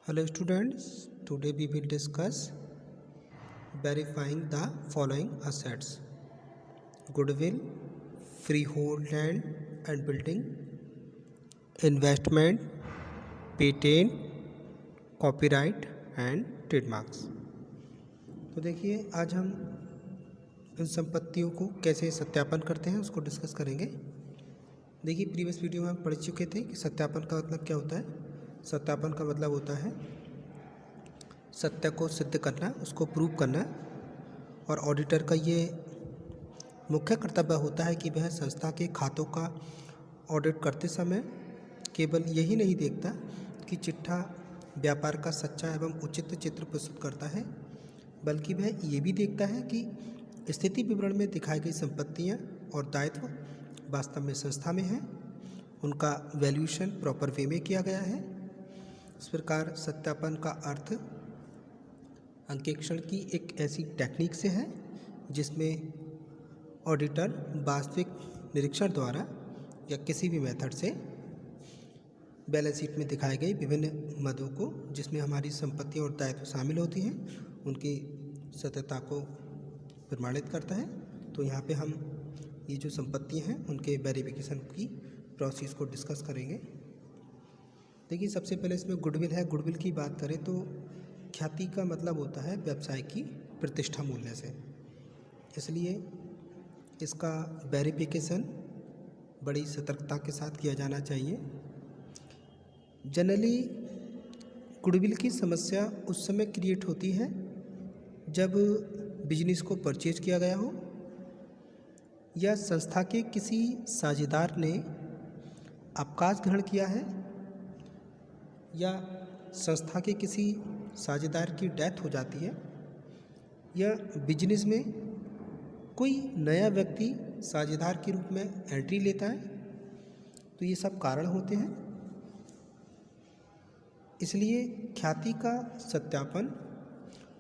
Hello students, today we will discuss verifying the following assets: goodwill, freehold land and building, investment, patent, copyright and trademarks। तो देखिए आज हम इन संपत्तियों को कैसे सत्यापन करते हैं उसको डिस्कस करेंगे। देखिए प्रीवियस वीडियो में हम पढ़ चुके थे कि सत्यापन का मतलब क्या होता है। सत्यापन का मतलब होता है सत्य को सिद्ध करना, उसको प्रूव करना। और ऑडिटर का ये मुख्य कर्तव्य होता है कि वह संस्था के खातों का ऑडिट करते समय केवल यही नहीं देखता कि चिट्ठा व्यापार का सच्चा एवं उचित चित्र प्रस्तुत करता है, बल्कि वह ये भी देखता है कि स्थिति विवरण में दिखाई गई संपत्तियां और दायित्व वास्तव में संस्था में हैं, उनका वैल्यूएशन प्रॉपर वे में किया गया है। इस प्रकार सत्यापन का अर्थ अंकेक्षण की एक ऐसी टेक्निक से है जिसमें ऑडिटर वास्तविक निरीक्षण द्वारा या किसी भी मेथड से बैलेंस शीट में दिखाए गए विभिन्न मदों को, जिसमें हमारी संपत्ति और दायित्व शामिल होती हैं, उनकी सत्यता को प्रमाणित करता है। तो यहाँ पे हम ये जो संपत्तियाँ हैं उनके वेरिफिकेशन की प्रोसेस को डिस्कस करेंगे। देखिए सबसे पहले इसमें गुडविल है। गुडविल की बात करें तो ख्याति का मतलब होता है व्यवसाय की प्रतिष्ठा मूल्य से, इसलिए इसका वेरिफिकेशन बड़ी सतर्कता के साथ किया जाना चाहिए। जनरली गुडविल की समस्या उस समय क्रिएट होती है जब बिजनेस को परचेज किया गया हो या संस्था के किसी साझेदार ने अवकाश ग्रहण किया है या संस्था के किसी साझेदार की डेथ हो जाती है या बिजनेस में कोई नया व्यक्ति साझेदार के रूप में एंट्री लेता है। तो ये सब कारण होते हैं। इसलिए ख्याति का सत्यापन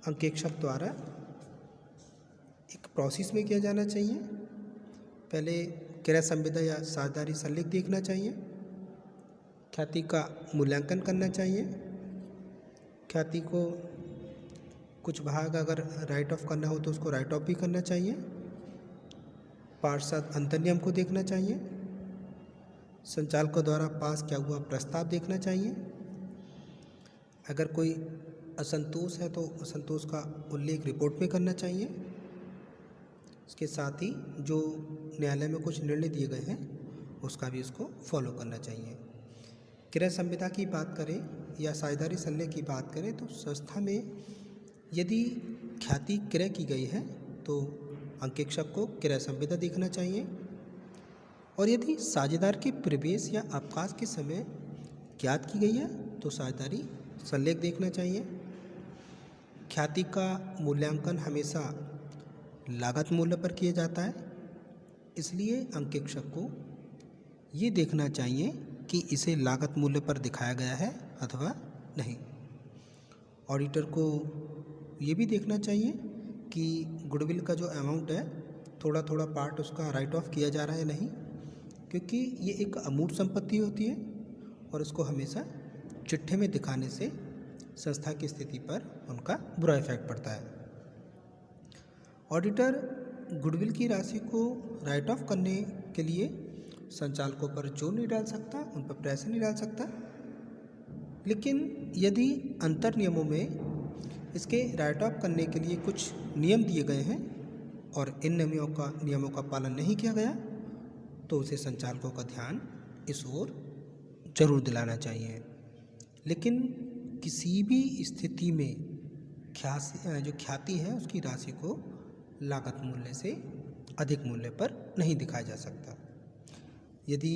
अंकेक्षक द्वारा एक प्रोसेस में किया जाना चाहिए। पहले क्रय संविदा या साझेदारी संलेख देखना चाहिए, ख्याति का मूल्यांकन करना चाहिए, ख्याति को कुछ भाग अगर राइट ऑफ करना हो तो उसको राइट ऑफ भी करना चाहिए, पार्षद अंतर्नियम को देखना चाहिए, संचालकों द्वारा पास किया हुआ प्रस्ताव देखना चाहिए। अगर कोई असंतोष है तो असंतोष का उल्लेख रिपोर्ट में करना चाहिए। इसके साथ ही जो न्यायालय में कुछ निर्णय दिए गए हैं उसका भी इसको फॉलो करना चाहिए। क्रय संविदा की बात करें या साझेदारी संलेख की बात करें तो संस्था में यदि ख्याति क्रय की गई है तो अंकेक्षक को क्रय संविदा देखना चाहिए, और यदि साझेदार के प्रवेश या अवकाश के समय ज्ञात की गई है तो साझेदारी संलेख देखना चाहिए। ख्याति का मूल्यांकन हमेशा लागत मूल्य पर किया जाता है, इसलिए अंकेक्षक को ये देखना चाहिए कि इसे लागत मूल्य पर दिखाया गया है अथवा नहीं। ऑडिटर को ये भी देखना चाहिए कि गुडविल का जो अमाउंट है थोड़ा थोड़ा पार्ट उसका राइट ऑफ किया जा रहा है नहीं, क्योंकि ये एक अमूर्त संपत्ति होती है और इसको हमेशा चिट्ठे में दिखाने से संस्था की स्थिति पर उनका बुरा इफेक्ट पड़ता है। ऑडिटर गुडविल की राशि को राइट ऑफ करने के लिए संचालकों पर जोर नहीं डाल सकता, उन पर प्रेशर नहीं डाल सकता, लेकिन यदि अंतर नियमों में इसके राइट ऑफ करने के लिए कुछ नियम दिए गए हैं और इन नियमों का पालन नहीं किया गया तो उसे संचालकों का ध्यान इस ओर जरूर दिलाना चाहिए। लेकिन किसी भी स्थिति में जो ख्याति है उसकी राशि को लागत मूल्य से अधिक मूल्य पर नहीं दिखाया जा सकता। यदि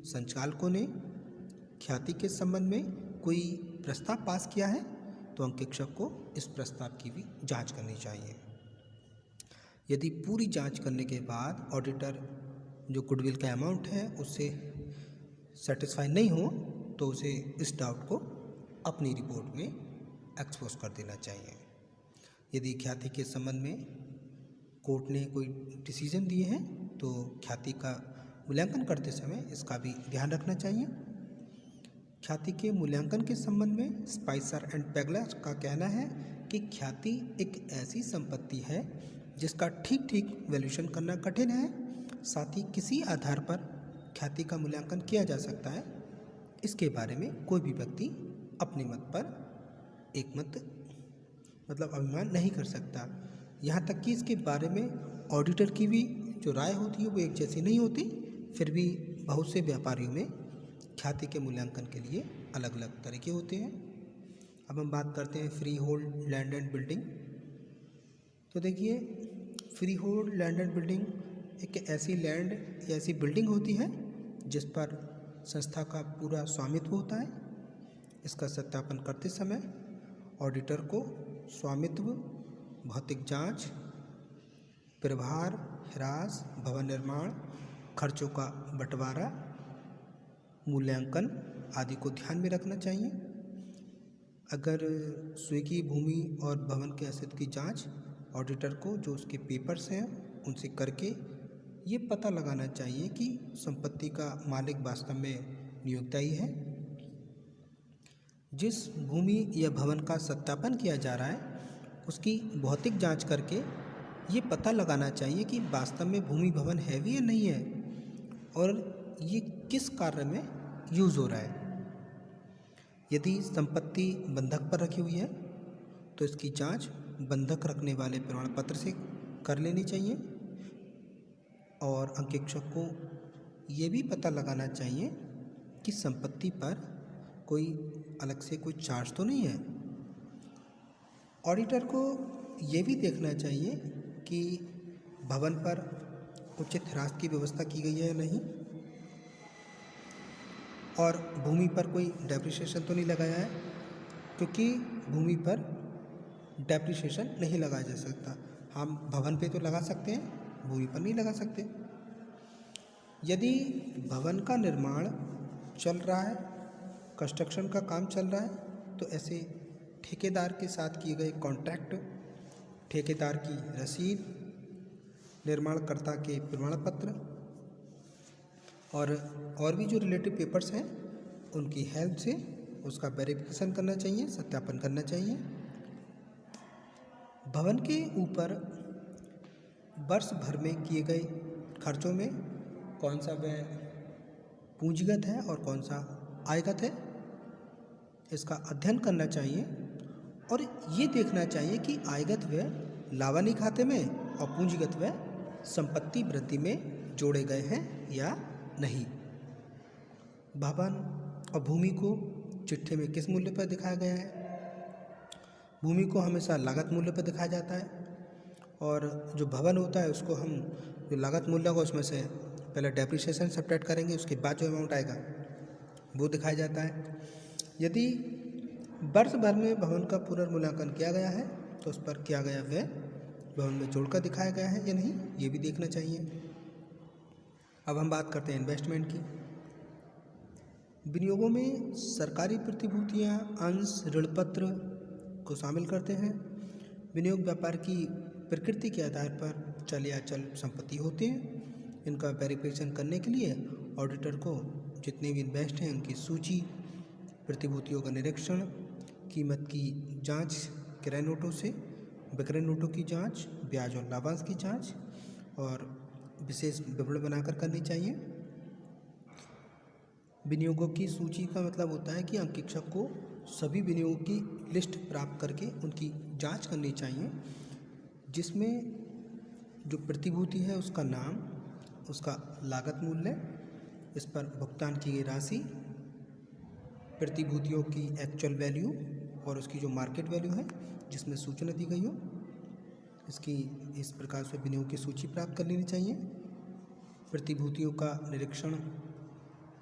संचालकों ने ख्याति के संबंध में कोई प्रस्ताव पास किया है तो अंकेक्षक को इस प्रस्ताव की भी जांच करनी चाहिए। यदि पूरी जांच करने के बाद ऑडिटर जो गुडविल का अमाउंट है उससे सेटिस्फाई नहीं हो तो उसे इस डाउट को अपनी रिपोर्ट में एक्सपोज कर देना चाहिए। यदि ख्याति के संबंध में कोर्ट ने कोई डिसीजन दिए हैं तो ख्याति का मूल्यांकन करते समय इसका भी ध्यान रखना चाहिए। ख्याति के मूल्यांकन के संबंध में स्पाइसर एंड पेगलर का कहना है कि ख्याति एक ऐसी संपत्ति है जिसका ठीक ठीक वैल्यूएशन करना कठिन है। साथ ही किसी आधार पर ख्याति का मूल्यांकन किया जा सकता है। इसके बारे में कोई भी व्यक्ति अपने मत पर एकमत अभिमान नहीं कर सकता। यहाँ तक कि इसके बारे में ऑडिटर की भी जो राय होती है वो एक जैसी नहीं होती। फिर भी बहुत से व्यापारियों में ख्याति के मूल्यांकन के लिए अलग अलग तरीके होते हैं। अब हम बात करते हैं free hold land and building. तो देखिए, free hold land and building एक ऐसी लैंड या ऐसी बिल्डिंग होती है जिस पर संस्था का पूरा स्वामित्व होता है। इसका सत्यापन करते समय ऑडिटर को स्वामित्व, भौतिक जांच, प्रभार, ह्रास, भवन निर्माण, खर्चों का बंटवारा, मूल्यांकन आदि को ध्यान में रखना चाहिए। अगर स्वीकृत भूमि और भवन के अस्तित्व की जांच ऑडिटर को जो उसके पेपर्स हैं उनसे करके ये पता लगाना चाहिए कि संपत्ति का मालिक वास्तव में नियोक्ता ही है। जिस भूमि या भवन का सत्यापन किया जा रहा है उसकी भौतिक जांच करके ये पता लगाना चाहिए कि वास्तव में भूमि भवन है भी या नहीं है और ये किस कार्य में यूज़ हो रहा है। यदि संपत्ति बंधक पर रखी हुई है तो इसकी जांच बंधक रखने वाले प्रमाण पत्र से कर लेनी चाहिए। और अंकेक्षक को ये भी पता लगाना चाहिए कि संपत्ति पर कोई अलग से कोई चार्ज तो नहीं है। ऑडिटर को ये भी देखना चाहिए कि भवन पर उचित ह्रास की व्यवस्था की गई है या नहीं, और भूमि पर कोई डेप्रिसिएशन तो नहीं लगाया है, क्योंकि भूमि पर डेप्रिसिएशन नहीं लगाया जा सकता। हम भवन पे तो लगा सकते हैं, भूमि पर नहीं लगा सकते। यदि भवन का निर्माण चल रहा है, कंस्ट्रक्शन का काम चल रहा है, तो ऐसे ठेकेदार के साथ किए गए कॉन्ट्रैक्ट, ठेकेदार की रसीद, निर्माणकर्ता के प्रमाण पत्र और भी जो रिलेटिव पेपर्स हैं उनकी हेल्प से उसका वेरिफिकेशन करना चाहिए, सत्यापन करना चाहिए। भवन के ऊपर वर्ष भर में किए गए खर्चों में कौन सा व्यय पूंजीगत है और कौन सा आयगत है, इसका अध्ययन करना चाहिए। और ये देखना चाहिए कि आयगत व्यय लाभानी खाते में और पूंजीगत व्यय संपत्ति वृद्धि में जोड़े गए हैं या नहीं। भवन और भूमि को चिट्ठे में किस मूल्य पर दिखाया गया है? भूमि को हमेशा लागत मूल्य पर दिखाया जाता है, और जो भवन होता है उसको हम जो लागत मूल्य होगा उसमें से पहले डेप्रिसिएशन सब्ट्रैक्ट करेंगे, उसके बाद जो अमाउंट आएगा वो दिखाया जाता है। यदि वर्ष भर में भवन का पुनर्मूल्यांकन किया गया है तो उस पर किया गया व्यय भवन में जोड़कर दिखाया गया है या नहीं, ये भी देखना चाहिए। अब हम बात करते हैं इन्वेस्टमेंट की। विनियोगों में सरकारी प्रतिभूतियां, अंश, ऋणपत्र को शामिल करते हैं। विनियोग व्यापार की प्रकृति के आधार पर चल या अचल संपत्ति होते हैं। इनका वेरिफिकेशन करने के लिए ऑडिटर को जितने भी इन्वेस्ट हैं उनकी सूची, प्रतिभूतियों का निरीक्षण, कीमत की जांच, क्रय नोटों से विक्रय नोटों की जांच, ब्याज और लाभांश की जांच और विशेष विवरण बनाकर करनी चाहिए। विनियोगों की सूची का मतलब होता है कि अंकेक्षक को सभी विनियोगों की लिस्ट प्राप्त करके उनकी जांच करनी चाहिए, जिसमें जो प्रतिभूति है उसका नाम, उसका लागत मूल्य, इस पर भुगतान की गई राशि, प्रतिभूतियों की एक्चुअल वैल्यू और उसकी जो मार्केट वैल्यू है जिसमें सूचना दी गई हो, इसकी इस प्रकार से विनियोग की सूची प्राप्त कर लेनी चाहिए। प्रतिभूतियों का निरीक्षण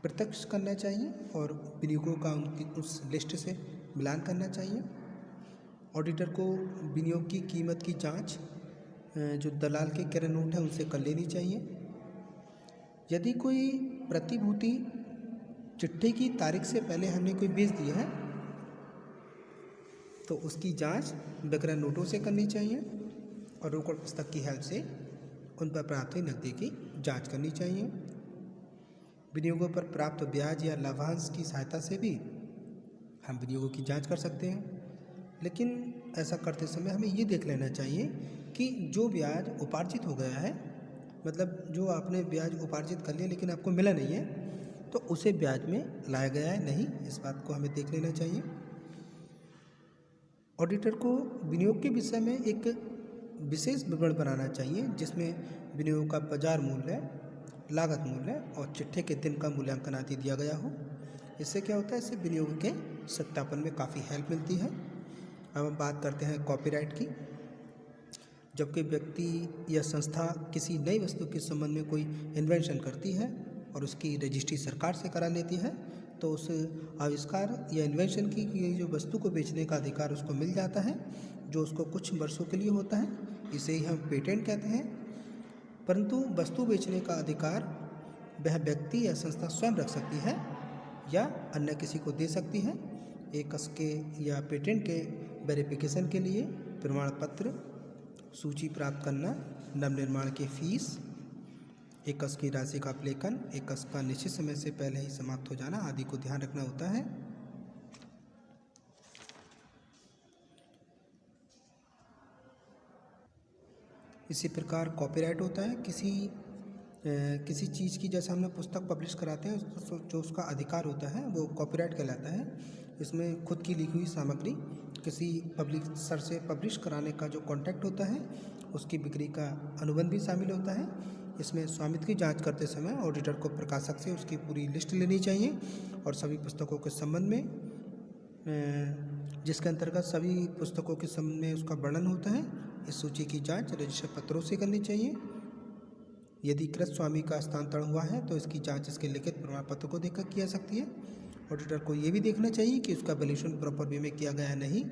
प्रत्यक्ष करना चाहिए और विनियोगों का उनकी उस लिस्ट से मिलान करना चाहिए। ऑडिटर को विनियोग की कीमत की जांच जो दलाल के क्रय नोट हैं उनसे कर लेनी चाहिए। यदि कोई प्रतिभूति चिट्ठी की तारीख से पहले हमने कोई बेच दिया है तो उसकी जांच विक्रय नोटों से करनी चाहिए और रोकड़ पुस्तक की हेल्प से उन पर प्राप्त हुई नकदी की जांच करनी चाहिए। विनियोगों पर प्राप्त ब्याज या लाभांश की सहायता से भी हम विनियोगों की जांच कर सकते हैं। लेकिन ऐसा करते समय हमें ये देख लेना चाहिए कि जो ब्याज उपार्जित हो गया है, मतलब जो आपने ब्याज उपार्जित कर लिया लेकिन आपको मिला नहीं है, तो उसे ब्याज में लाया गया है नहीं, इस बात को हमें देख लेना चाहिए। ऑडिटर को विनियोग के विषय में एक विशेष विवरण बनाना चाहिए जिसमें विनियोग का बाजार मूल्य, लागत मूल्य और चिट्ठे के दिन का मूल्यांकन आदि दिया गया हो। इससे क्या होता है, इससे विनियोग के सत्यापन में काफ़ी हेल्प मिलती है। अब हम बात करते हैं कॉपीराइट की। जब कोई व्यक्ति या संस्था किसी नई वस्तु के संबंध में कोई इन्वेंशन करती है और उसकी रजिस्ट्री सरकार से करा लेती है, तो उस आविष्कार या इन्वेंशन की जो वस्तु को बेचने का अधिकार उसको मिल जाता है, जो उसको कुछ वर्षों के लिए होता है। इसे ही हम पेटेंट कहते हैं। परंतु वस्तु बेचने का अधिकार वह व्यक्ति या संस्था स्वयं रख सकती है या अन्य किसी को दे सकती है। एक के या पेटेंट के वेरिफिकेशन के लिए प्रमाण पत्र, सूची प्राप्त करना, नवनिर्माण की फीस, एक की राशि का अपलेखन, एक का निश्चित समय से पहले ही समाप्त हो जाना आदि को ध्यान रखना होता है। इसी प्रकार कॉपीराइट होता है किसी चीज़ की, जैसे हमने पुस्तक पब्लिश कराते हैं तो जो उसका अधिकार होता है वो कॉपीराइट कहलाता है। इसमें खुद की लिखी हुई सामग्री किसी पब्लिशर से पब्लिश कराने का जो कॉन्ट्रैक्ट होता है, उसकी बिक्री का अनुबंध भी शामिल होता है। इसमें स्वामित्व की जांच करते समय ऑडिटर को प्रकाशक से उसकी पूरी लिस्ट लेनी चाहिए और सभी पुस्तकों के संबंध में, जिसके अंतर्गत सभी पुस्तकों के संबंध में उसका वर्णन होता है, इस सूची की जांच रजिस्टर पत्रों से करनी चाहिए। यदि कृत स्वामी का हस्तांतरण हुआ है तो इसकी जांच इसके लिखित प्रमाण पत्र को देखकर की जा सकती है। ऑडिटर को ये भी देखना चाहिए कि उसका वैल्यूएशन प्रॉपर वे में किया गया है नहीं।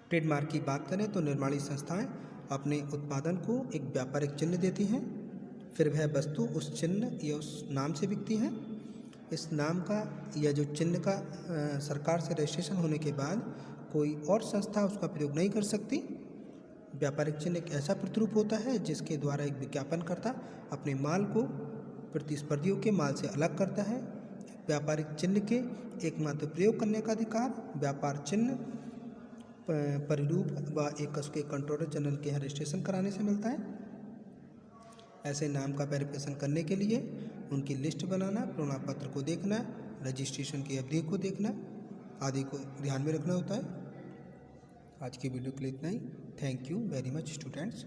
ट्रेडमार्क की बात करें तो निर्माणी संस्थाएं अपने उत्पादन को एक व्यापारिक चिन्ह देती हैं, फिर वह वस्तु उस चिन्ह या उस नाम से बिकती है। इस नाम का या जो चिन्ह का सरकार से रजिस्ट्रेशन होने के बाद कोई और संस्था उसका प्रयोग नहीं कर सकती। व्यापारिक चिन्ह एक ऐसा प्रतिरूप होता है जिसके द्वारा एक विज्ञापनकर्ता अपने माल को प्रतिस्पर्धियों के माल से अलग करता है। व्यापारिक चिन्ह के एकमात्र प्रयोग करने का अधिकार व्यापार चिन्ह परिरूप व एक उसके कंट्रोलर जनरल के यहाँ रजिस्ट्रेशन कराने से मिलता है। ऐसे नाम का वेरिफिकेशन करने के लिए उनकी लिस्ट बनाना, प्रमाण पत्र को देखना, रजिस्ट्रेशन की अवधि को देखना आदि को ध्यान में रखना होता है। आज की वीडियो के लिए इतना ही। Thank you very much students.